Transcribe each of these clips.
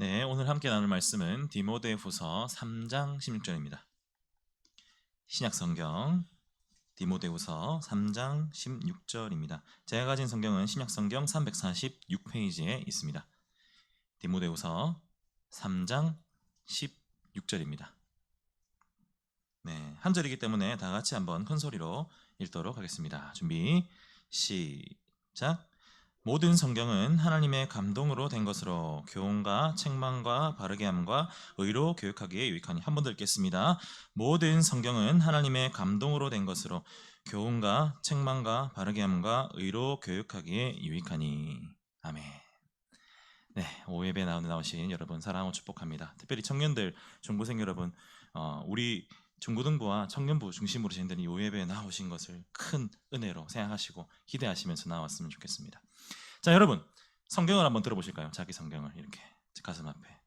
네, 오늘 함께 나눌 말씀은 디모데후서 3장 16절입니다. 신약성경 디모데후서 3장 16절입니다. 제가 가진 성경은 신약성경 346페이지에 있습니다. 디모데후서 3장 16절입니다. 네, 한 절이기 때문에 다 같이 한번 큰 소리로 읽도록 하겠습니다. 준비, 시작. 모든 성경은 하나님의 감동으로 된 것으로 교훈과 책망과 바르게 함과 의로 교육하기에 유익하니. 한 번 더 읽겠습니다. 모든 성경은 하나님의 감동으로 된 것으로 교훈과 책망과 바르게 함과 의로 교육하기에 유익하니. 아멘. 네, 오예배 나오신 여러분 사랑하고 축복합니다. 특별히 청년들, 중고생 여러분, 우리 중고등부와 청년부 중심으로 저희들이 이 오예배에 나오신 것을 큰 은혜로 생각하시고 기대하시면서 나왔으면 좋겠습니다. 자, 여러분 성경을 한번 들어보실까요? 자기 성경을 이렇게 가슴 앞에.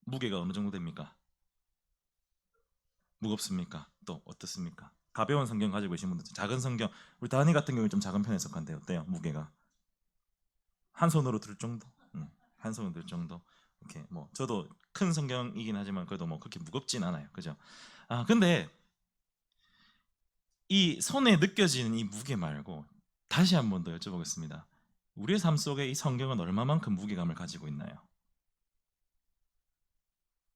무게가 어느 정도 됩니까? 무겁습니까? 또 어떻습니까? 가벼운 성경 가지고 계신 분들, 작은 성경, 우리 다은이 같은 경우는 좀 작은 편에 속한데 어때요? 무게가 한 손으로 들 정도? 한 손으로 들 정도. 이렇게 뭐 저도 큰 성경이긴 하지만 그래도 뭐 그렇게 무겁진 않아요, 그죠? 근데 이 손에 느껴지는 이 무게 말고 다시 한 번 더 여쭤보겠습니다. 우리의 삶 속에 이 성경은 얼마만큼 무게감을 가지고 있나요?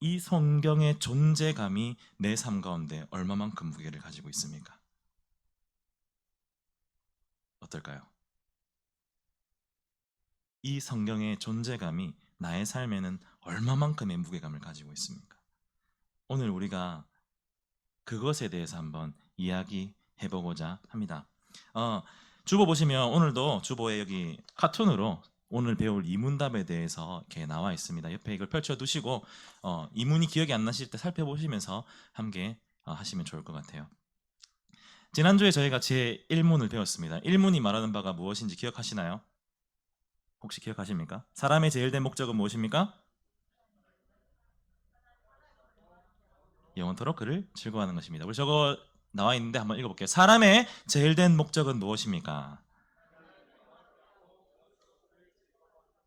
이 성경의 존재감이 내 삶 가운데 얼마만큼 무게를 가지고 있습니까? 어떨까요? 이 성경의 존재감이 나의 삶에는 얼마만큼의 무게감을 가지고 있습니까? 오늘 우리가 그것에 대해서 한번 이야기해보고자 합니다. 주보 보시면 오늘도 주보에 여기 카툰으로 오늘 배울 이문답에 대해서 이렇게 나와 있습니다. 옆에 이걸 펼쳐두시고 이문이 기억이 안 나실 때 살펴보시면서 함께 하시면 좋을 것 같아요. 지난주에 저희가 제1문을 배웠습니다. 1문이 말하는 바가 무엇인지 기억하시나요? 혹시 기억하십니까? 사람의 제일 된 목적은 무엇입니까? 영원토록 그를 즐거워하는 것입니다. 우리 저거 나와 있는데 한번 읽어볼게요. 사람의 제일 된 목적은 무엇입니까?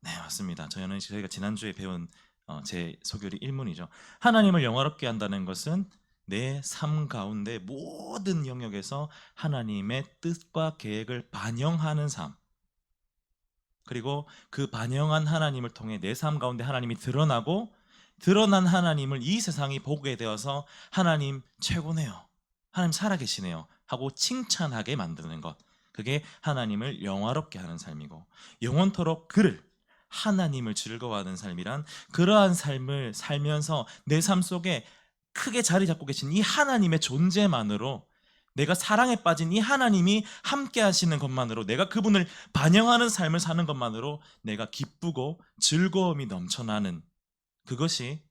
네, 맞습니다. 저희가 지난주에 배운 제 소결이 1문이죠. 하나님을 영화롭게 한다는 것은 내 삶 가운데 모든 영역에서 하나님의 뜻과 계획을 반영하는 삶, 그리고 그 반영한 하나님을 통해 내 삶 가운데 하나님이 드러나고 드러난 하나님을 이 세상이 보게 되어서 하나님 최고네요, 하나님 살아계시네요 하고 칭찬하게 만드는 것, 그게 하나님을 영화롭게 하는 삶이고, 영원토록 그를, 하나님을 즐거워하는 삶이란 그러한 삶을 살면서 내 삶 속에 크게 자리 잡고 계신 이 하나님의 존재만으로, 내가 사랑에 빠진 이 하나님이 함께 하시는 것만으로, 내가 그분을 반영하는 삶을 사는 것만으로 내가 기쁘고 즐거움이 넘쳐나는, 그것이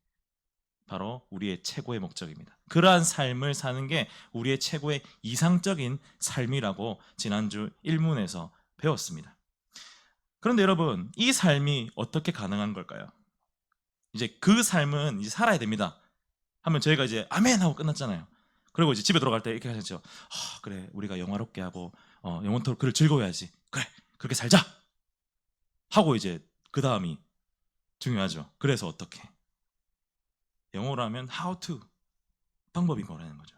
바로 우리의 최고의 목적입니다. 그러한 삶을 사는 게 우리의 최고의 이상적인 삶이라고 지난주 1문에서 배웠습니다. 그런데 여러분, 이 삶이 어떻게 가능한 걸까요? 이제 그 삶은 이제 살아야 됩니다 하면 저희가 이제 아멘 하고 끝났잖아요. 그리고 이제 집에 들어갈 때 이렇게 하셨죠. 그래, 우리가 영화롭게 하고 영원토록 그를 즐거워해야지, 그래 그렇게 살자 하고, 이제 그 다음이 중요하죠. 그래서 어떻게, 영어로 하면 how to, 방법이 뭐라는 거죠.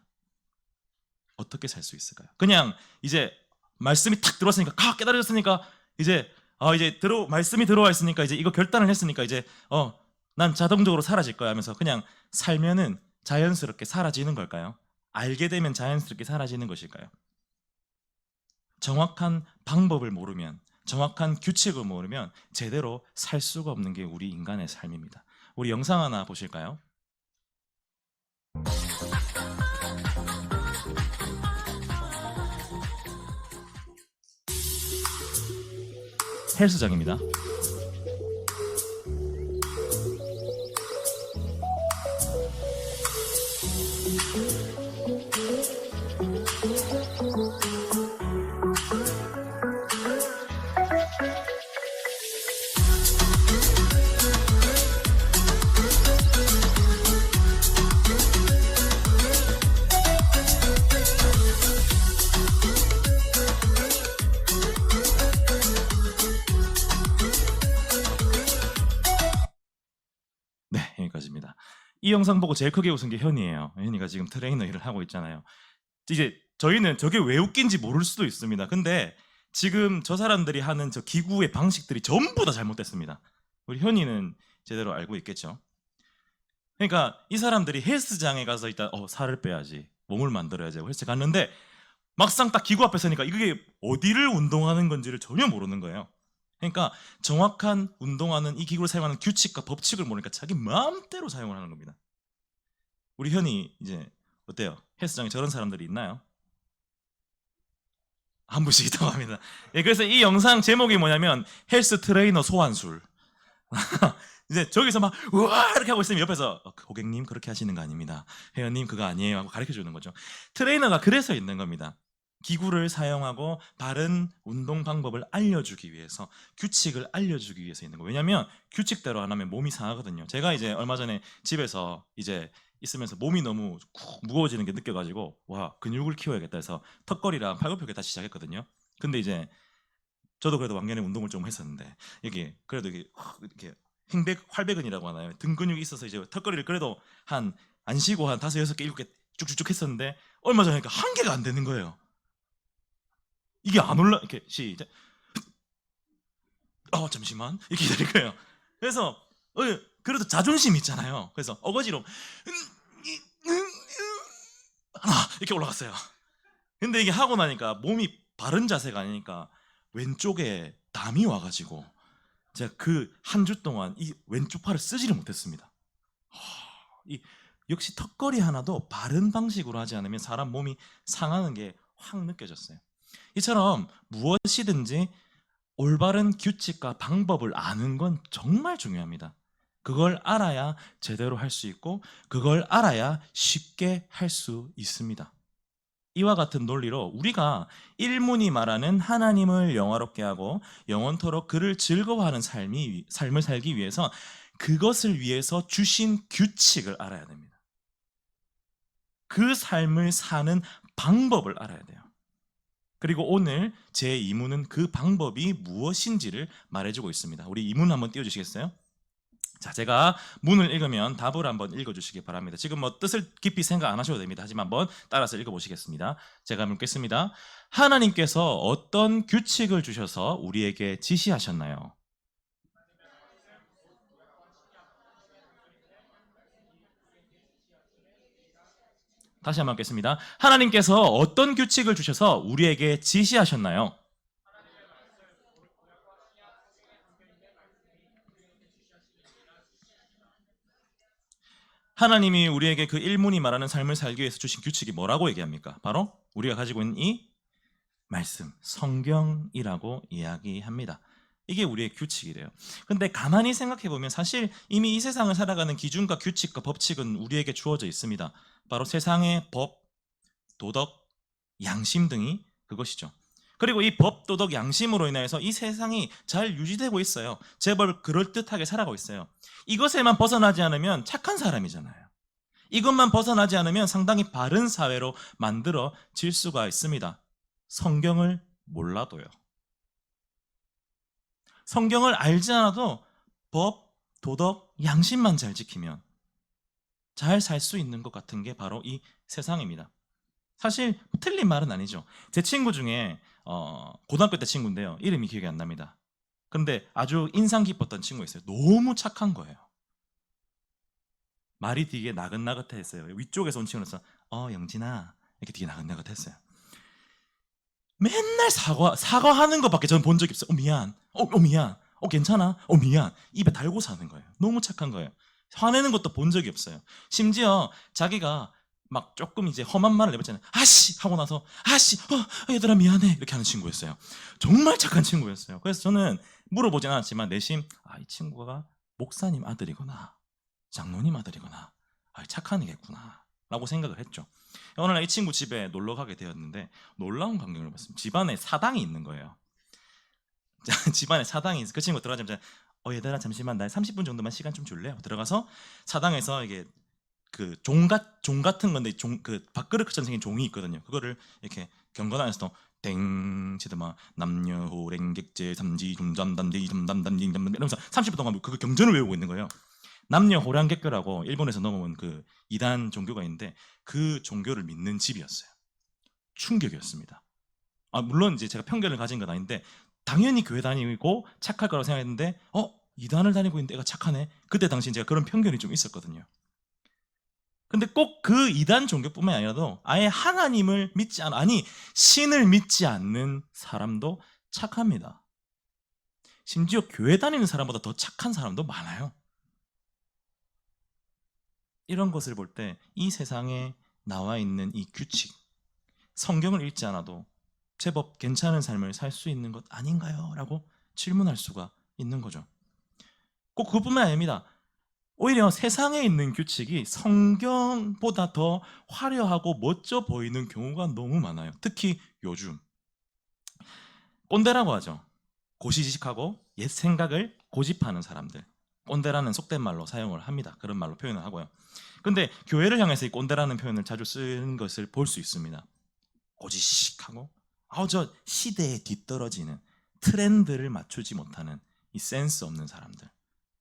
어떻게 살 수 있을까요? 그냥 이제 말씀이 탁 들어왔으니까, 깨달아졌으니까, 이제 말씀이 들어와 있으니까 이제 이거 결단을 했으니까 이제 난 자동적으로 사라질 거야 하면서 그냥 살면은 자연스럽게 사라지는 걸까요? 알게 되면 자연스럽게 사라지는 것일까요? 정확한 방법을 모르면, 정확한 규칙을 모르면 제대로 살 수가 없는 게 우리 인간의 삶입니다. 우리 영상 하나 보실까요? 헬스장입니다. 이 영상 보고 제일 크게 웃은 게 현이에요. 현이가 지금 트레이너 일을 하고 있잖아요. 이제 저희는 저게 왜 웃긴지 모를 수도 있습니다. 근데 지금 저 사람들이 하는 저 기구의 방식들이 전부 다 잘못됐습니다. 우리 현이는 제대로 알고 있겠죠. 그러니까 이 사람들이 헬스장에 가서 일단 살을 빼야지, 몸을 만들어야지 헬스 갔는데 막상 딱 기구 앞에 서니까 이게 어디를 운동하는 건지를 전혀 모르는 거예요. 그러니까 정확한 운동하는 이 기구를 사용하는 규칙과 법칙을 모르니까 자기 마음대로 사용을 하는 겁니다. 우리 현이 이제 어때요? 헬스장에 저런 사람들이 있나요? 한 분씩 있다고 합니다. 예, 그래서 이 영상 제목이 뭐냐면 헬스 트레이너 소환술. 이제 저기서 막 우와 이렇게 하고 있으면 옆에서 고객님 그렇게 하시는 거 아닙니다. 회원님 그거 아니에요 하고 가르쳐 주는 거죠. 트레이너가 그래서 있는 겁니다. 기구를 사용하고 바른 운동 방법을 알려주기 위해서, 규칙을 알려주기 위해서 있는 거예요. 왜냐하면 규칙대로 안 하면 몸이 상하거든요. 제가 이제 얼마 전에 집에서 이제 있으면서 몸이 너무 무거워지는 게 느껴가지고 와 근육을 키워야겠다 해서 턱걸이랑 팔굽혀펴기 다시 시작했거든요. 근데 이제 저도 그래도 왕년에 운동을 좀 했었는데 이게 그래도 이렇게 행백 활백근이라고 하나요? 등 근육이 있어서 이제 턱걸이를 그래도 한 안 쉬고 한 5, 6개, 7개 쭉쭉쭉 했었는데 얼마 전에 한 개가 안 되는 거예요. 이게 안 올라 이렇게 시작. 잠시만 이렇게 될 거예요. 그래서 그래도 자존심 있잖아요. 그래서 어거지로 하나 이렇게 올라갔어요. 근데 이게 하고 나니까 몸이 바른 자세가 아니니까 왼쪽에 담이 와가지고 제가 그 한 주 동안 이 왼쪽 팔을 쓰지를 못했습니다. 이 역시 턱걸이 하나도 바른 방식으로 하지 않으면 사람 몸이 상하는 게 확 느껴졌어요. 이처럼 무엇이든지 올바른 규칙과 방법을 아는 건 정말 중요합니다. 그걸 알아야 제대로 할 수 있고 그걸 알아야 쉽게 할 수 있습니다. 이와 같은 논리로 우리가 일문이 말하는 하나님을 영화롭게 하고 영원토록 그를 즐거워하는 삶을 살기 위해서 그것을 위해서 주신 규칙을 알아야 됩니다. 그 삶을 사는 방법을 알아야 돼요. 그리고 오늘 제 이문은 그 방법이 무엇인지를 말해주고 있습니다. 우리 이문 한번 띄워주시겠어요? 자, 제가 문을 읽으면 답을 한번 읽어주시기 바랍니다. 지금 뭐 뜻을 깊이 생각 안 하셔도 됩니다. 하지만 한번 따라서 읽어보시겠습니다. 제가 묻겠습니다. 하나님께서 어떤 규칙을 주셔서 우리에게 지시하셨나요? 다시 한번 읽겠습니다. 하나님께서 어떤 규칙을 주셔서 우리에게 지시하셨나요? 하나님이 우리에게 그 일문이 말하는 삶을 살기 위해서 주신 규칙이 뭐라고 얘기합니까? 바로 우리가 가지고 있는 이 말씀, 성경이라고 이야기합니다. 이게 우리의 규칙이래요. 근데 가만히 생각해 보면 사실 이미 이 세상을 살아가는 기준과 규칙과 법칙은 우리에게 주어져 있습니다. 바로 세상의 법, 도덕, 양심 등이 그것이죠. 그리고 이 법, 도덕, 양심으로 인해서 이 세상이 잘 유지되고 있어요. 제발 그럴듯하게 살아가고 있어요. 이것에만 벗어나지 않으면 착한 사람이잖아요. 이것만 벗어나지 않으면 상당히 바른 사회로 만들어질 수가 있습니다. 성경을 몰라도요. 성경을 알지 않아도 법, 도덕, 양심만 잘 지키면 잘 살 수 있는 것 같은 게 바로 이 세상입니다. 사실 틀린 말은 아니죠. 제 친구 중에 고등학교 때 친구인데요. 이름이 기억이 안 납니다. 그런데 아주 인상 깊었던 친구가 있어요. 너무 착한 거예요. 말이 되게 나긋나긋했어요. 위쪽에서 온 친구라서 영진아 이렇게 되게 나긋나긋했어요. 맨날 사과하는 것밖에 저는 본 적이 없어요. 미안. 미안. 괜찮아. 미안. 입에 달고 사는 거예요. 너무 착한 거예요. 화내는 것도 본 적이 없어요. 심지어 자기가 막 조금 이제 험한 말을 내봤잖아요. 아씨 하고 나서 아씨 얘들아 미안해 이렇게 하는 친구였어요. 정말 착한 친구였어요. 그래서 저는 물어보진 않았지만 내심 이 친구가 목사님 아들이거나 장로님 아들이거나 착한 애겠구나 라고 생각을 했죠. 어느 날 이 친구 집에 놀러 가게 되었는데 놀라운 광경을 봤습니다. 집안에 사당이 있는 거예요. 집안에 사당이 있어. 그 친구 들어가자마자 얘들아 잠시만 나 30분 정도만 시간 좀 줄래? 들어가서 사당에서 이게 그 종 같은 건데 그 밥그릇처럼 생긴 종이 있거든요. 그거를 이렇게 경건하면서도 땡 치더만 남녀호랭객제 삼지 중잠담지 점담담지 점담 이러면서 30분 동안 그거 경전을 외우고 있는 거예요. 남녀 호랑객교라고 일본에서 넘어온 그 이단 종교가 있는데 그 종교를 믿는 집이었어요. 충격이었습니다. 물론 이제 제가 편견을 가진 건 아닌데 당연히 교회 다니고 착할 거라고 생각했는데 이단을 다니고 있는데 애가 착하네. 그때 당시 제가 그런 편견이 좀 있었거든요. 근데 꼭 그 이단 종교뿐만 아니라도 아예 하나님을 믿지 않아, 아니 신을 믿지 않는 사람도 착합니다. 심지어 교회 다니는 사람보다 더 착한 사람도 많아요. 이런 것을 볼 때 이 세상에 나와 있는 이 규칙, 성경을 읽지 않아도 제법 괜찮은 삶을 살 수 있는 것 아닌가요? 라고 질문할 수가 있는 거죠. 꼭 그것뿐만 아닙니다. 오히려 세상에 있는 규칙이 성경보다 더 화려하고 멋져 보이는 경우가 너무 많아요. 특히 요즘 꼰대라고 하죠. 고시지식하고 옛 생각을 고집하는 사람들, 꼰대라는 속된 말로 사용을 합니다. 그런 말로 표현을 하고요. 근데 교회를 향해서 이 꼰대라는 표현을 자주 쓰는 것을 볼 수 있습니다. 고지식하고 저 시대에 뒤떨어지는, 트렌드를 맞추지 못하는 이 센스 없는 사람들,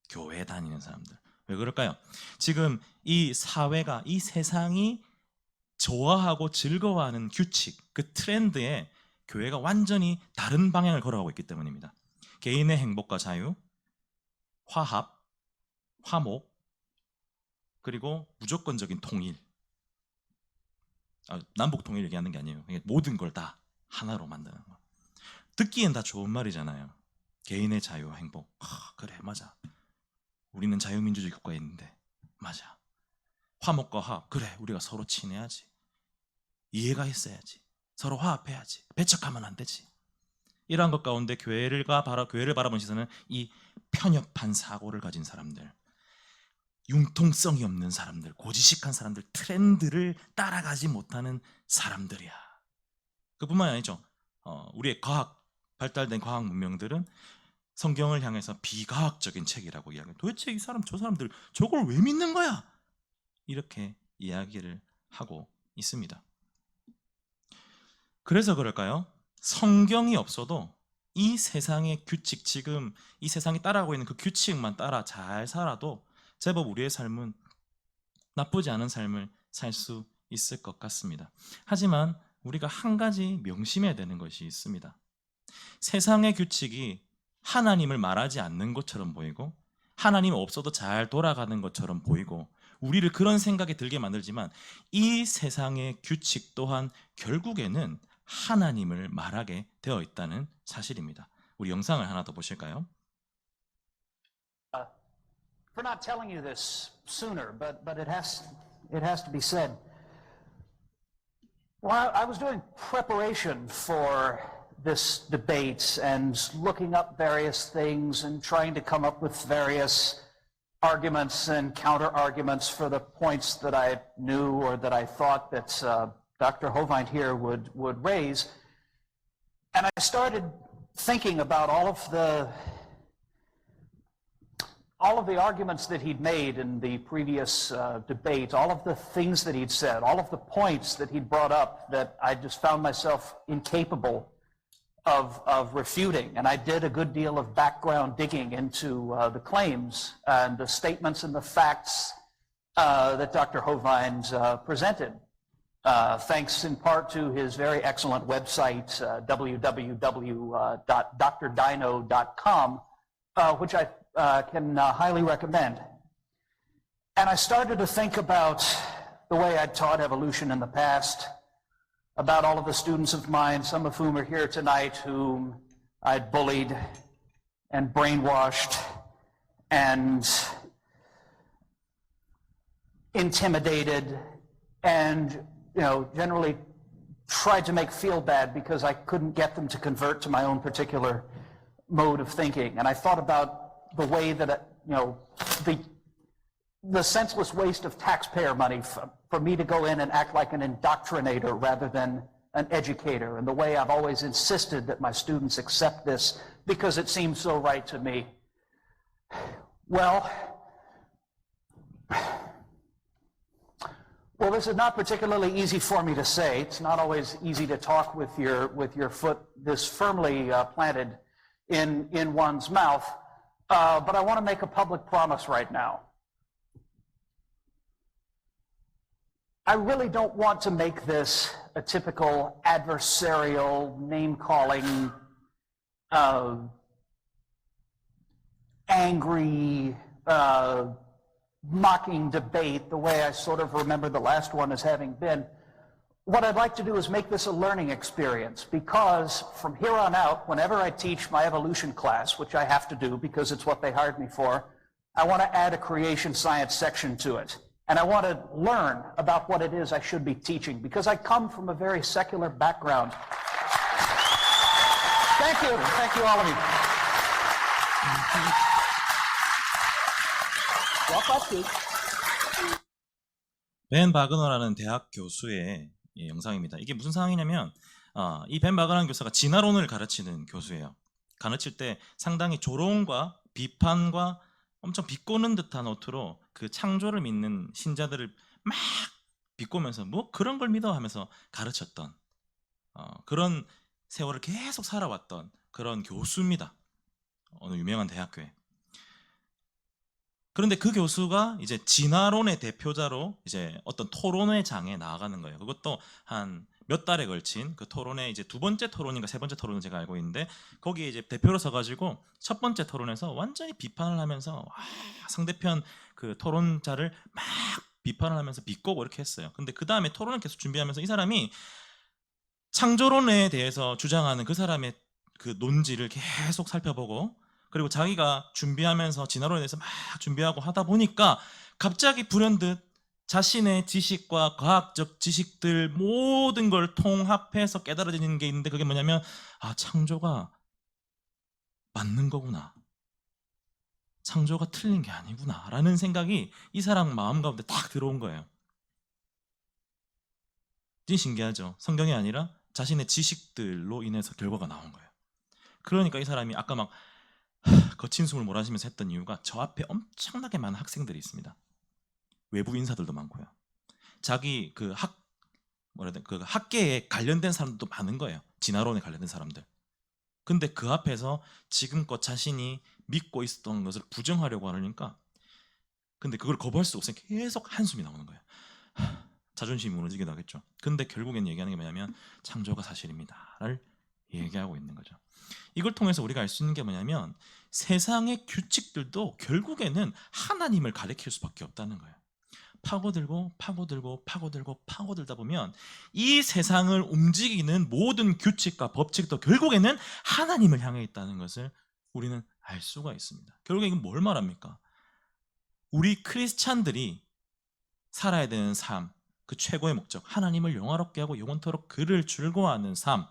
교회 다니는 사람들. 왜 그럴까요? 지금 이 사회가, 이 세상이 좋아하고 즐거워하는 규칙, 그 트렌드에 교회가 완전히 다른 방향을 걸어가고 있기 때문입니다. 개인의 행복과 자유, 화합, 화목, 그리고 무조건적인 통일. 남북 통일 얘기하는 게 아니에요. 모든 걸 다 하나로 만드는 거. 듣기엔 다 좋은 말이잖아요. 개인의 자유와 행복. 그래, 맞아. 우리는 자유민주주의 국가에 있는데 맞아. 화목과 화합. 그래, 우리가 서로 친해야지. 이해가 있어야지. 서로 화합해야지. 배척하면 안 되지. 이러한 것 가운데 교회를 바라본 시선은 이 편협한 사고를 가진 사람들, 융통성이 없는 사람들, 고지식한 사람들, 트렌드를 따라가지 못하는 사람들이야. 그뿐만 아니죠. 우리의 발달된 과학 문명들은 성경을 향해서 비과학적인 책이라고 이야기해요. 도대체 이 사람, 저 사람들 저걸 왜 믿는 거야? 이렇게 이야기를 하고 있습니다. 그래서 그럴까요? 성경이 없어도 이 세상의 규칙, 지금 이 세상이 따라가고 있는 그 규칙만 따라 잘 살아도 제법 우리의 삶은 나쁘지 않은 삶을 살 수 있을 것 같습니다. 하지만 우리가 한 가지 명심해야 되는 것이 있습니다. 세상의 규칙이 하나님을 말하지 않는 것처럼 보이고 하나님 없어도 잘 돌아가는 것처럼 보이고 우리를 그런 생각이 들게 만들지만 이 세상의 규칙 또한 결국에는 하나님을 말하게 되어 있다는 사실입니다. 우리 영상을 하나 더 보실까요? For not telling you this sooner, but it has to be said. Well, I was doing preparation for this debate and looking up various things and trying to come up with various arguments and counter-arguments for the points that I knew or that I thought that Dr. Hovind here would raise. And I started thinking about all of the arguments that he'd made in the previous debate, all of the things that he'd said, all of the points that he'd brought up that I just found myself incapable of refuting. And I did a good deal of background digging into the claims and the statements and the facts that Dr. Hovind presented, thanks in part to his very excellent website, www.drdino.com, which I can highly recommend. And I started to think about the way I'd taught evolution in the past, about all of the students of mine, some of whom are here tonight, whom I'd bullied and brainwashed and intimidated and, generally tried to make feel bad because I couldn't get them to convert to my own particular mode of thinking. And I thought about the way that, the senseless waste of taxpayer money for me to go in and act like an indoctrinator rather than an educator, and the way I've always insisted that my students accept this because it seems so right to me. Well, this is not particularly easy for me to say. It's not always easy to talk with your foot this firmly planted in one's mouth. But I want to make a public promise right now. I really don't want to make this a typical adversarial, name-calling, angry, mocking debate the way I sort of remember the last one as having been. What I'd like to do is make this a learning experience, because from here on out, whenever I teach my evolution class, which I have to do because it's what they hired me for, I want to add a creation science section to it. And I want to learn about what it is I should be teaching, because I come from a very secular background. Thank you. Thank you, all of you. 벤 바그너라는 대학 교수의 영상입니다. 이게 무슨 상황이냐면 이 벤 바그너 교수가 진화론을 가르치는 교수예요. 가르칠 때 상당히 조롱과 비판과 엄청 비꼬는 듯한 어투로 그 창조를 믿는 신자들을 막 비꼬면서 뭐 그런 걸 믿어 하면서 가르쳤던 그런 세월을 계속 살아왔던 그런 교수입니다. 어느 유명한 대학교에. 그런데 그 교수가 이제 진화론의 대표자로 이제 어떤 토론회장에 나아가는 거예요. 그것도 한 몇 달에 걸친 그 토론회, 이제 두 번째 토론인가 세 번째 토론을 제가 알고 있는데, 거기에 이제 대표로 서가지고 첫 번째 토론에서 완전히 비판을 하면서 상대편 그 토론자를 막 비판을 하면서 비꼬고 이렇게 했어요. 근데 그 다음에 토론을 계속 준비하면서 이 사람이 창조론에 대해서 주장하는 그 사람의 그 논지를 계속 살펴보고, 그리고 자기가 준비하면서 진화론에 대해서 막 준비하고 하다 보니까 갑자기 불현듯 자신의 지식과 과학적 지식들 모든 걸 통합해서 깨달아지는 게 있는데, 그게 뭐냐면 창조가 맞는 거구나, 창조가 틀린 게 아니구나 라는 생각이 이 사람 마음 가운데 딱 들어온 거예요. 진짜 신기하죠. 성경이 아니라 자신의 지식들로 인해서 결과가 나온 거예요. 그러니까 이 사람이 아까 막 거친 숨을 몰아쉬면서 했던 이유가, 저 앞에 엄청나게 많은 학생들이 있습니다. 외부 인사들도 많고요. 자기 그 학계에 관련된 사람들도 많은 거예요. 진화론에 관련된 사람들. 근데 그 앞에서 지금껏 자신이 믿고 있었던 것을 부정하려고 하니까, 근데 그걸 거부할 수 없으니까 계속 한숨이 나오는 거예요. 자존심이 무너지기도 하겠죠. 근데 결국엔 얘기하는 게 뭐냐면 창조가 사실입니다를 얘기하고 있는 거죠. 이걸 통해서 우리가 알 수 있는 게 뭐냐면, 세상의 규칙들도 결국에는 하나님을 가리킬 수밖에 없다는 거예요. 파고들고 파고들고 파고들고 파고들다 보면 이 세상을 움직이는 모든 규칙과 법칙도 결국에는 하나님을 향해 있다는 것을 우리는 알 수가 있습니다. 결국에 이건 뭘 말합니까? 우리 크리스찬들이 살아야 되는 삶, 그 최고의 목적, 하나님을 영화롭게 하고 영원토록 그를 즐거워하는 삶,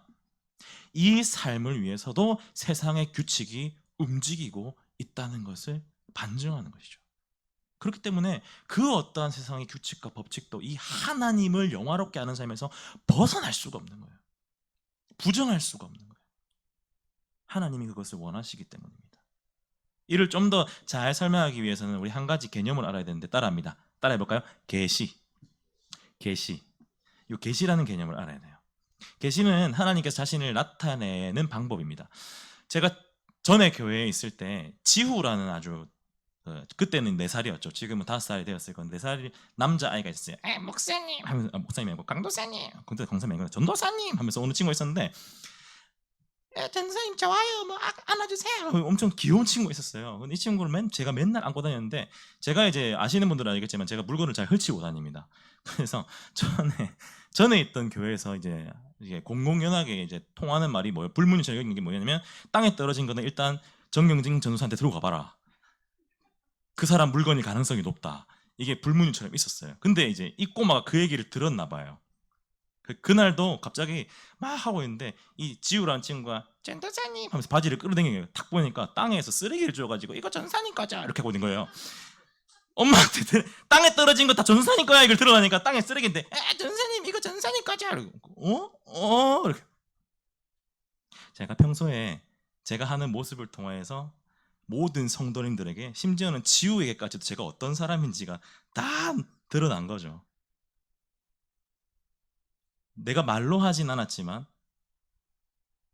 이 삶을 위해서도 세상의 규칙이 움직이고 있다는 것을 반증하는 것이죠. 그렇기 때문에 그 어떠한 세상의 규칙과 법칙도 이 하나님을 영화롭게 하는 삶에서 벗어날 수가 없는 거예요. 부정할 수가 없는 거예요. 하나님이 그것을 원하시기 때문입니다. 이를 좀 더 잘 설명하기 위해서는 우리 한 가지 개념을 알아야 되는데, 따라합니다. 따라해볼까요? 계시. 이 계시라는 개념을 알아야 돼요. 계시는 하나님께서 자신을 나타내는 방법입니다. 제가 전에 교회에 있을 때 지후라는 아주 그때는 4살이었죠. 지금은 5살이 되었을 건데 4살 남자아이가 있었어요. 목사님 하면서, 목사님이 아니고 강도사님, 근데 강사님이 아니고 전도사님 하면서 오는 친구가 있었는데, 전도사님 좋아요, 뭐 안아주세요, 엄청 귀여운 친구가 있었어요. 근데 이 친구를 제가 맨날 안고 다녔는데, 제가 이제 아시는 분들은 알겠지만 제가 물건을 잘 훔치고 다닙니다. 그래서 전에 있던 교회에서 이제 공공연하게 이제 통하는 말이 뭐예요? 불문율처럼 여기는 게 뭐냐면, 땅에 떨어진 거는 일단 정경진 전도사한테 들고 가봐라. 그 사람 물건일 가능성이 높다. 이게 불문율처럼 있었어요. 근데 이제 이 꼬마가 그 얘기를 들었나 봐요. 그날도 갑자기 막 하고 있는데 이 지우라는 친구가 전도사님 하면서 바지를 끌어당기는, 탁 보니까 땅에서 쓰레기를 줘가지고 이거 전사님 거죠 이렇게 하고 있는 거예요. 엄마한테 땅에 떨어진 거 다 전사님 거야 이걸 들어가니까 땅에 쓰레기인데, 전사님 이거 전사님 거죠. 이렇게. 제가 평소에 제가 하는 모습을 통해서 모든 성도님들에게, 심지어는 지우에게까지도 제가 어떤 사람인지가 다 드러난 거죠. 내가 말로 하진 않았지만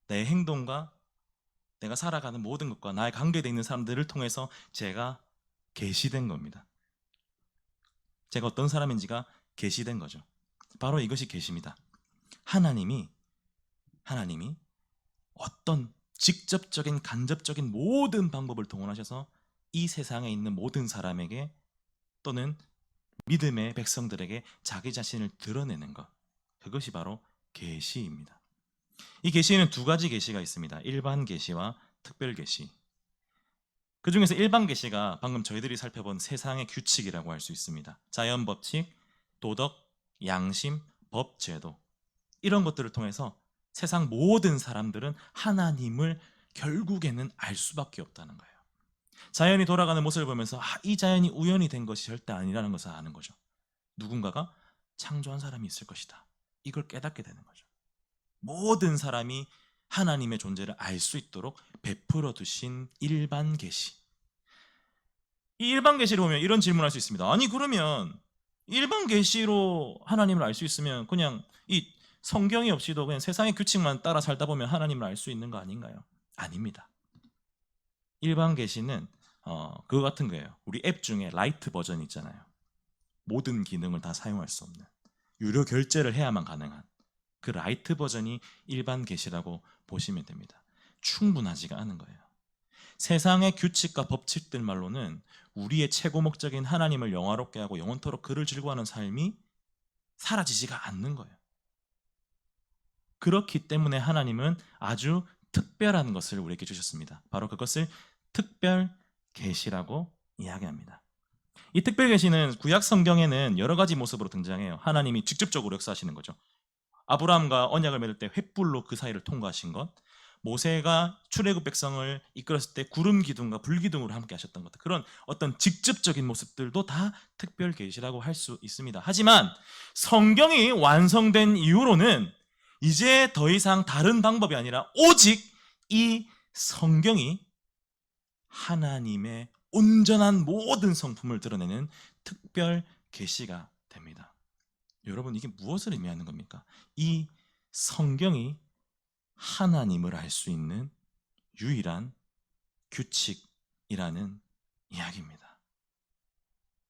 내 행동과 내가 살아가는 모든 것과 나의 관계되어 있는 사람들을 통해서 제가 계시된 겁니다. 제가 어떤 사람인지가 계시된 거죠. 바로 이것이 계시입니다. 하나님이 어떤 직접적인 간접적인 모든 방법을 동원하셔서 이 세상에 있는 모든 사람에게 또는 믿음의 백성들에게 자기 자신을 드러내는 것, 그것이 바로 계시입니다. 이 계시에는 두 가지 계시가 있습니다. 일반 계시와 특별 계시. 그 중에서 일반 계시가 방금 저희들이 살펴본 세상의 규칙이라고 할 수 있습니다. 자연 법칙, 도덕, 양심, 법, 제도, 이런 것들을 통해서 세상 모든 사람들은 하나님을 결국에는 알 수밖에 없다는 거예요. 자연이 돌아가는 모습을 보면서 이 자연이 우연이 된 것이 절대 아니라는 것을 아는 거죠. 누군가가 창조한 사람이 있을 것이다. 이걸 깨닫게 되는 거죠. 모든 사람이 하나님의 존재를 알 수 있도록 베풀어 두신 일반 계시. 이 일반 계시를 보면 이런 질문을 할 수 있습니다. 아니 그러면 일반 계시로 하나님을 알 수 있으면 그냥 이 성경이 없이도 그냥 세상의 규칙만 따라 살다 보면 하나님을 알 수 있는 거 아닌가요? 아닙니다. 일반 계시는 그거 같은 거예요. 우리 앱 중에 라이트 버전 있잖아요. 모든 기능을 다 사용할 수 없는, 유료 결제를 해야만 가능한 그 라이트 버전이 일반 계시라고 보시면 됩니다. 충분하지가 않은 거예요. 세상의 규칙과 법칙들 말로는 우리의 최고 목적인 하나님을 영화롭게 하고 영원토록 그를 즐거워하는 삶이 사라지지가 않는 거예요. 그렇기 때문에 하나님은 아주 특별한 것을 우리에게 주셨습니다. 바로 그것을 특별 계시라고 이야기합니다. 이 특별 계시는 구약 성경에는 여러 가지 모습으로 등장해요. 하나님이 직접적으로 역사하시는 거죠. 아브라함과 언약을 맺을 때 횃불로 그 사이를 통과하신 것, 모세가 출애굽 백성을 이끌었을 때 구름 기둥과 불 기둥으로 함께 하셨던 것, 그런 어떤 직접적인 모습들도 다 특별 계시라고 할 수 있습니다. 하지만 성경이 완성된 이후로는 이제 더 이상 다른 방법이 아니라 오직 이 성경이 하나님의 온전한 모든 성품을 드러내는 특별 계시가 됩니다. 여러분, 이게 무엇을 의미하는 겁니까? 이 성경이 하나님을 알 수 있는 유일한 규칙이라는 이야기입니다.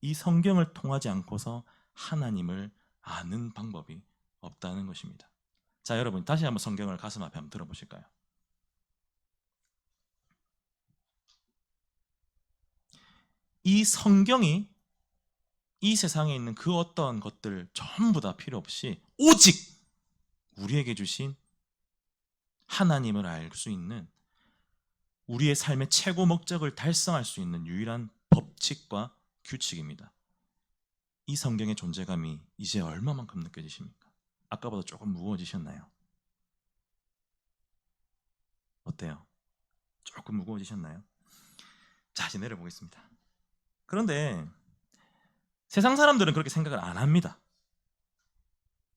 이 성경을 통하지 않고서 하나님을 아는 방법이 없다는 것입니다. 자, 여러분 다시 한번 성경을 가슴 앞에 한번 들어보실까요? 이 성경이 이 세상에 있는 그 어떤 것들 전부 다 필요 없이 오직 우리에게 주신 하나님을 알 수 있는, 우리의 삶의 최고 목적을 달성할 수 있는 유일한 법칙과 규칙입니다. 이 성경의 존재감이 이제 얼마만큼 느껴지십니까? 아까보다 조금 무거워지셨나요? 어때요? 조금 무거워지셨나요? 자, 이제 내려보겠습니다. 그런데 세상 사람들은 그렇게 생각을 안 합니다.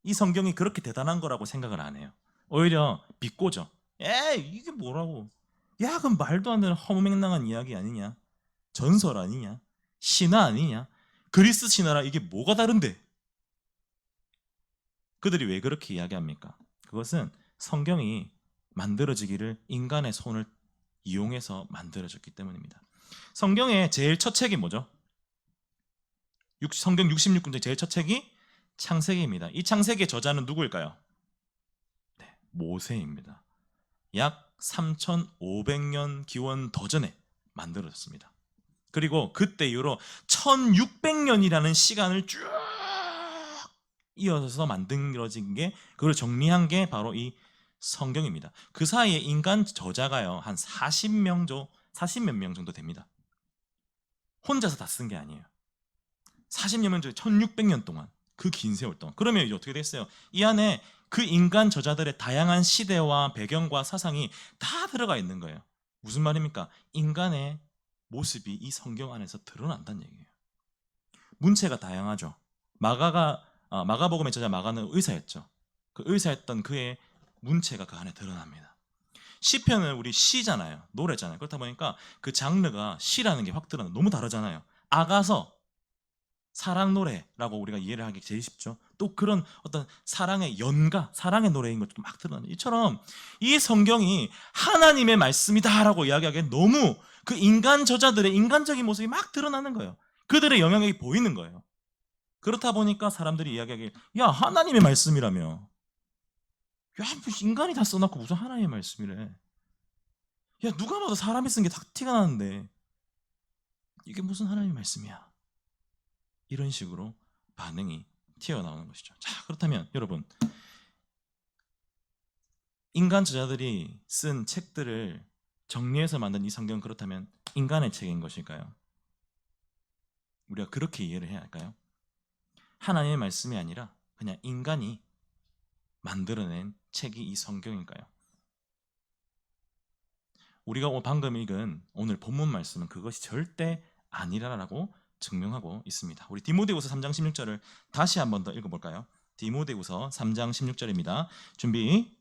이 성경이 그렇게 대단한 거라고 생각을 안 해요. 오히려 비꼬죠. 이게 뭐라고? 야, 그럼 말도 안 되는 허무맹랑한 이야기 아니냐? 전설 아니냐? 신화 아니냐? 그리스 신화랑 이게 뭐가 다른데? 그들이 왜 그렇게 이야기합니까? 그것은 성경이 만들어지기를 인간의 손을 이용해서 만들어졌기 때문입니다. 성경의 제일 첫 책이 뭐죠? 성경 66권 중에 제일 첫 책이 창세기입니다. 이 창세기의 저자는 누구일까요? 네, 모세입니다. 약 3,500년 기원 더 전에 만들어졌습니다. 그리고 그때 이후로 1,600년이라는 시간을 쭉 이어서 만들어진 게, 그걸 정리한 게 바로 이 성경입니다. 그 사이에 인간 저자가요 한 40몇 명 정도 됩니다. 혼자서 다 쓴 게 아니에요. 40몇 년 전에 1600년 동안, 그 긴 세월 동안. 그러면 이제 어떻게 됐어요? 이 안에 그 인간 저자들의 다양한 시대와 배경과 사상이 다 들어가 있는 거예요. 무슨 말입니까? 인간의 모습이 이 성경 안에서 드러난다는 얘기예요. 문체가 다양하죠. 마가복음의 저자 마가는 의사였죠. 그 의사였던 그의 문체가 그 안에 드러납니다. 시편은 우리 시잖아요. 노래잖아요. 그렇다 보니까 그 장르가 시라는 게 확 드러나. 너무 다르잖아요. 아가서 사랑 노래라고 우리가 이해를 하기 제일 쉽죠. 또 그런 어떤 사랑의 연가, 사랑의 노래인 것도 막 드러나요. 이처럼 이 성경이 하나님의 말씀이다라고 이야기하기엔 너무 그 인간 저자들의 인간적인 모습이 막 드러나는 거예요. 그들의 영향력이 보이는 거예요. 그렇다 보니까 사람들이 이야기하길, 야, 하나님의 말씀이라며. 야, 무슨 인간이 다 써놓고 무슨 하나님의 말씀이래. 야, 누가 봐도 사람이 쓴 게 다 티가 나는데 이게 무슨 하나님의 말씀이야. 이런 식으로 반응이 튀어나오는 것이죠. 자, 그렇다면 여러분, 인간 저자들이 쓴 책들을 정리해서 만든 이 성경, 그렇다면 인간의 책인 것일까요? 우리가 그렇게 이해를 해야 할까요? 하나님의 말씀이 아니라 그냥 인간이 만들어낸 책이 이 성경일까요? 우리가 방금 읽은 오늘 본문 말씀은 그것이 절대 아니라라고 증명하고 있습니다. 우리 디모데후서 3장 16절을 다시 한 번 더 읽어볼까요? 디모데후서 3장 16절입니다. 준비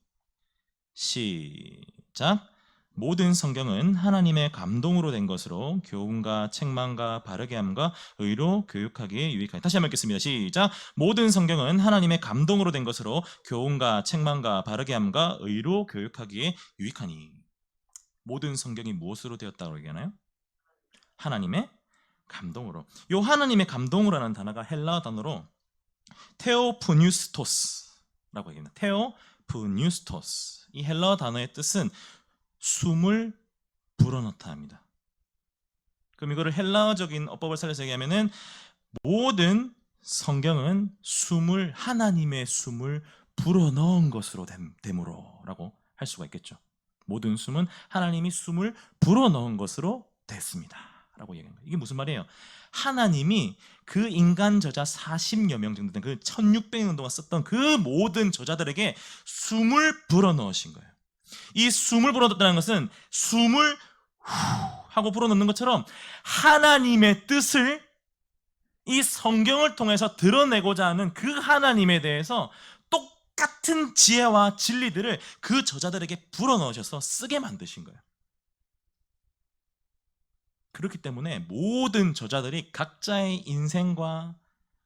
시작. 모든 성경은 하나님의 감동으로 된 것으로 교훈과 책망과 바르게 함과 의로 교육하기에 유익하니. 다시 한번 읽겠습니다. 시작. 모든 성경은 하나님의 감동으로 된 것으로 교훈과 책망과 바르게 함과 의로 교육하기에 유익하니. 모든 성경이 무엇으로 되었다고 얘기하나요? 하나님의 감동으로. 요 하나님의 감동으로라는 단어가 헬라어 단어로 테오프뉴스토스라고 얘기합니다. 테오프뉴스토스. 이 헬라어 단어의 뜻은 숨을 불어넣다 합니다. 그럼 이거를 헬라어적인 어법을 살려서 얘기하면은 모든 성경은 하나님의 숨을 불어넣은 것으로 됨으로라고 할 수가 있겠죠. 모든 숨은 하나님이 숨을 불어넣은 것으로 됐습니다 라고 얘기합니다. 이게 무슨 말이에요? 하나님이 그 인간 저자 40여 명 정도 된 그 1600년 동안 썼던 그 모든 저자들에게 숨을 불어넣으신 거예요. 이 숨을 불어넣었다는 것은 숨을 후 하고 불어넣는 것처럼 하나님의 뜻을 이 성경을 통해서 드러내고자 하는 그 하나님에 대해서 똑같은 지혜와 진리들을 그 저자들에게 불어넣으셔서 쓰게 만드신 거예요. 그렇기 때문에 모든 저자들이 각자의 인생과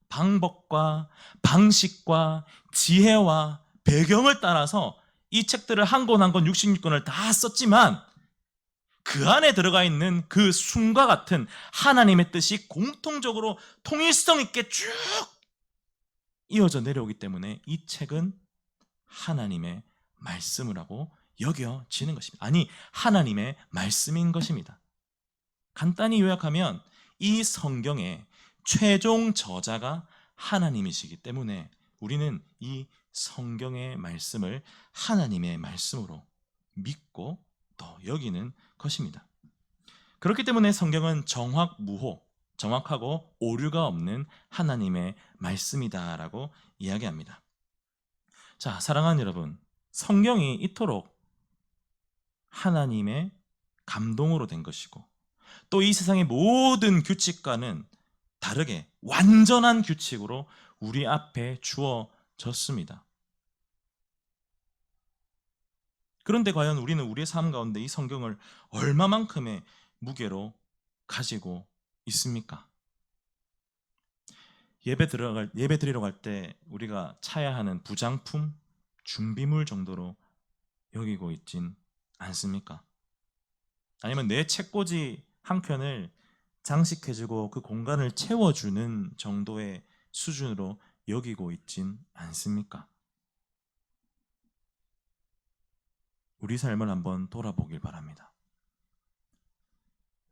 방법과 방식과 지혜와 배경을 따라서 이 책들을 한 권 한 권 66권을 다 썼지만 그 안에 들어가 있는 그 숨과 같은 하나님의 뜻이 공통적으로 통일성 있게 쭉 이어져 내려오기 때문에 이 책은 하나님의 말씀이라고 여겨지는 것입니다. 아니, 하나님의 말씀인 것입니다. 간단히 요약하면 이 성경의 최종 저자가 하나님이시기 때문에 우리는 이 성경의 말씀을 하나님의 말씀으로 믿고 또 여기는 것입니다. 그렇기 때문에 성경은 정확무호, 정확하고 오류가 없는 하나님의 말씀이다라고 이야기합니다. 자, 사랑하는 여러분, 성경이 이토록 하나님의 감동으로 된 것이고 또 이 세상의 모든 규칙과는 다르게 완전한 규칙으로 우리 앞에 주어졌습니다. 그런데 과연 우리는 우리의 삶 가운데 이 성경을 얼마만큼의 무게로 가지고 있습니까? 예배 드리러 갈 때 우리가 차야 하는 부장품, 준비물 정도로 여기고 있진 않습니까? 아니면 내 책꽂이 한 켠을 장식해주고 그 공간을 채워주는 정도의 수준으로 여기고 있진 않습니까? 우리 삶을 한번 돌아보길 바랍니다.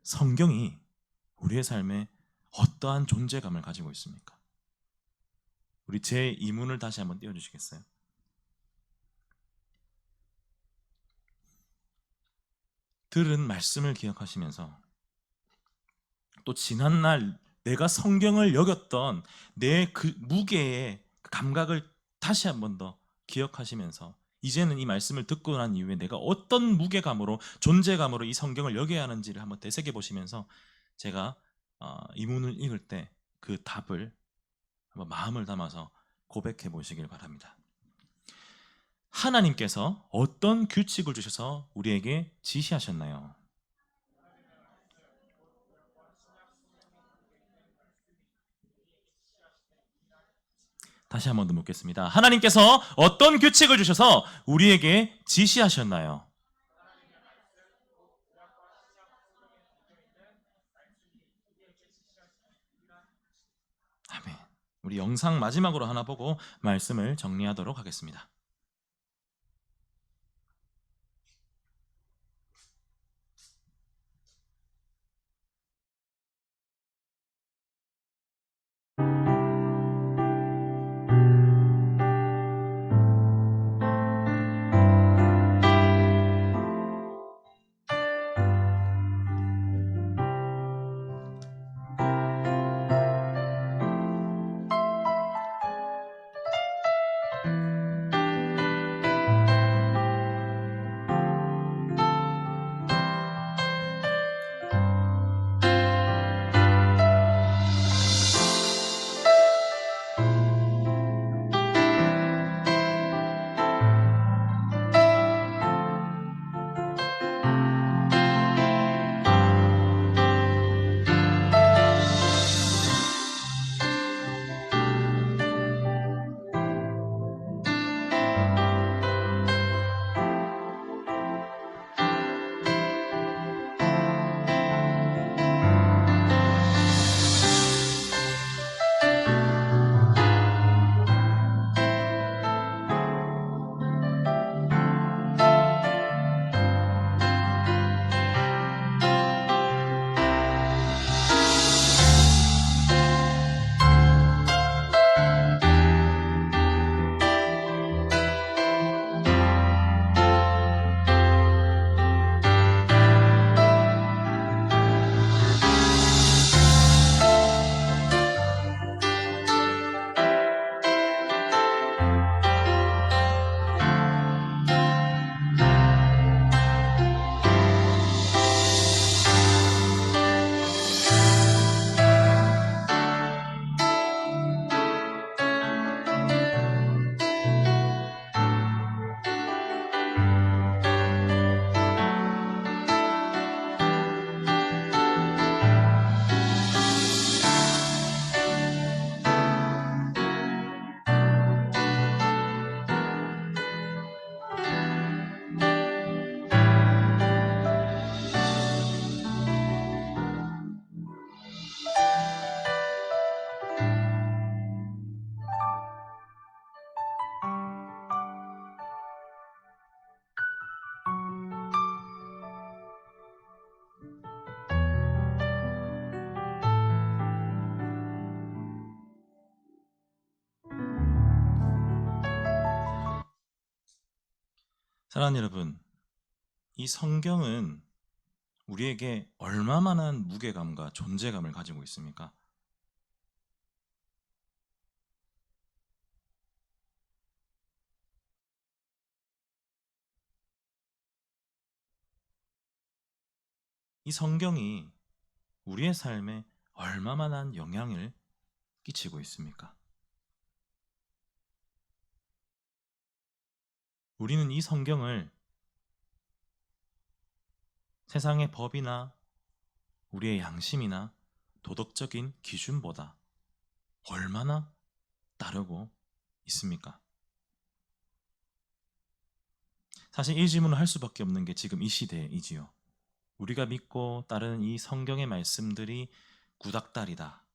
성경이 우리의 삶에 어떠한 존재감을 가지고 있습니까? 우리 제 이문을 다시 한번 띄워주시겠어요? 들은 말씀을 기억하시면서 또 지난날 내가 성경을 여겼던 내 그 무게의 감각을 다시 한번 더 기억하시면서 이제는 이 말씀을 듣고 난 이후에 내가 어떤 무게감으로 존재감으로 이 성경을 여겨야 하는지를 한번 되새겨 보시면서 제가 이문을 읽을 때 그 답을 한번 마음을 담아서 고백해 보시길 바랍니다. 하나님께서 어떤 규칙을 주셔서 우리에게 지시하셨나요? 다시 한 번 더 묻겠습니다. 하나님께서 어떤 규칙을 주셔서 우리에게 지시하셨나요? 아멘. 우리 영상 마지막으로 하나 보고 말씀을 정리하도록 하겠습니다. 사랑하는 여러분, 이 성경은 우리에게 얼마만한 무게감과 존재감을 가지고 있습니까? 이 성경이 우리의 삶에 얼마만한 영향을 끼치고 있습니까? 우리는 이 성경을 세상의 법이나 우리의 양심이나 도덕적인 기준보다 얼마나 따르고 있습니까? 사실 이 질문을 할 수밖에 없는 게 지금 이 시대이지요. 우리가 믿고 따르는 이 성경의 말씀들이 구닥다리다,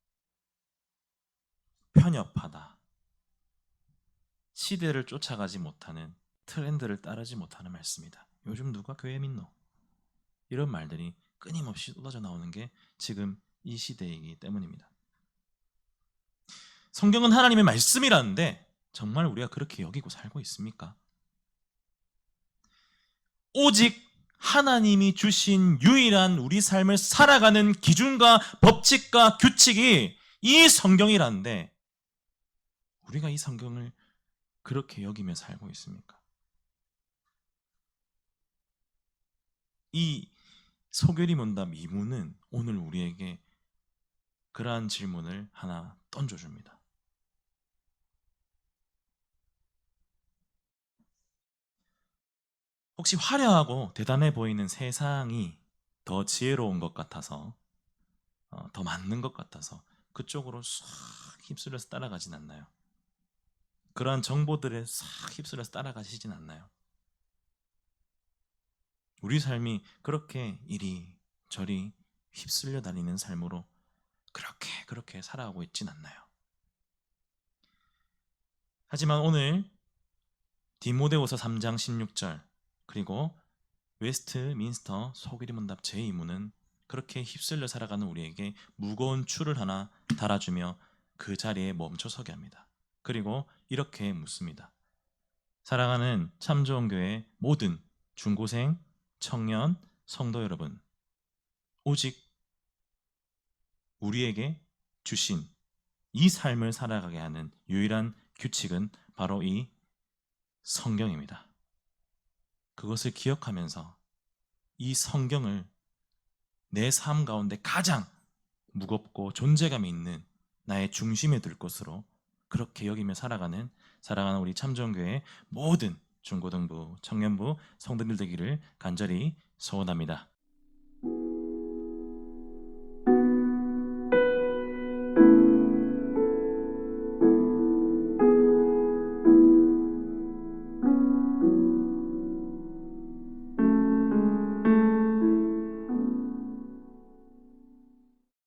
편협하다, 시대를 쫓아가지 못하는, 트렌드를 따르지 못하는 말씀이다. 요즘 누가 교회 믿노? 이런 말들이 끊임없이 쏟아져 나오는 게 지금 이 시대이기 때문입니다. 성경은 하나님의 말씀이라는데 정말 우리가 그렇게 여기고 살고 있습니까? 오직 하나님이 주신 유일한 우리 삶을 살아가는 기준과 법칙과 규칙이 이 성경이라는데 우리가 이 성경을 그렇게 여기며 살고 있습니까? 이 소결이 문답 2부는 오늘 우리에게 그러한 질문을 하나 던져줍니다. 혹시 화려하고 대단해 보이는 세상이 더 지혜로운 것 같아서 더 맞는 것 같아서 그쪽으로 싹 휩쓸려서 따라가진 않나요? 그러한 정보들에 싹 휩쓸려서 따라가시진 않나요? 우리 삶이 그렇게 이리저리 휩쓸려 다니는 삶으로 그렇게 살아가고 있진 않나요? 하지만 오늘 디모데후서 3장 16절 그리고 웨스트민스터 소규리 문답 제2문은 그렇게 휩쓸려 살아가는 우리에게 무거운 추를 하나 달아주며 그 자리에 멈춰서게 합니다. 그리고 이렇게 묻습니다. 사랑하는 참 좋은 교회 모든 중고생, 청년, 성도 여러분, 오직 우리에게 주신 이 삶을 살아가게 하는 유일한 규칙은 바로 이 성경입니다. 그것을 기억하면서 이 성경을 내 삶 가운데 가장 무겁고 존재감이 있는 나의 중심에 둘 것으로 그렇게 여기며 살아가는 사랑하는 우리 참좋은교회 모든 중고등부, 청년부 성도들 되기를 간절히 소원합니다.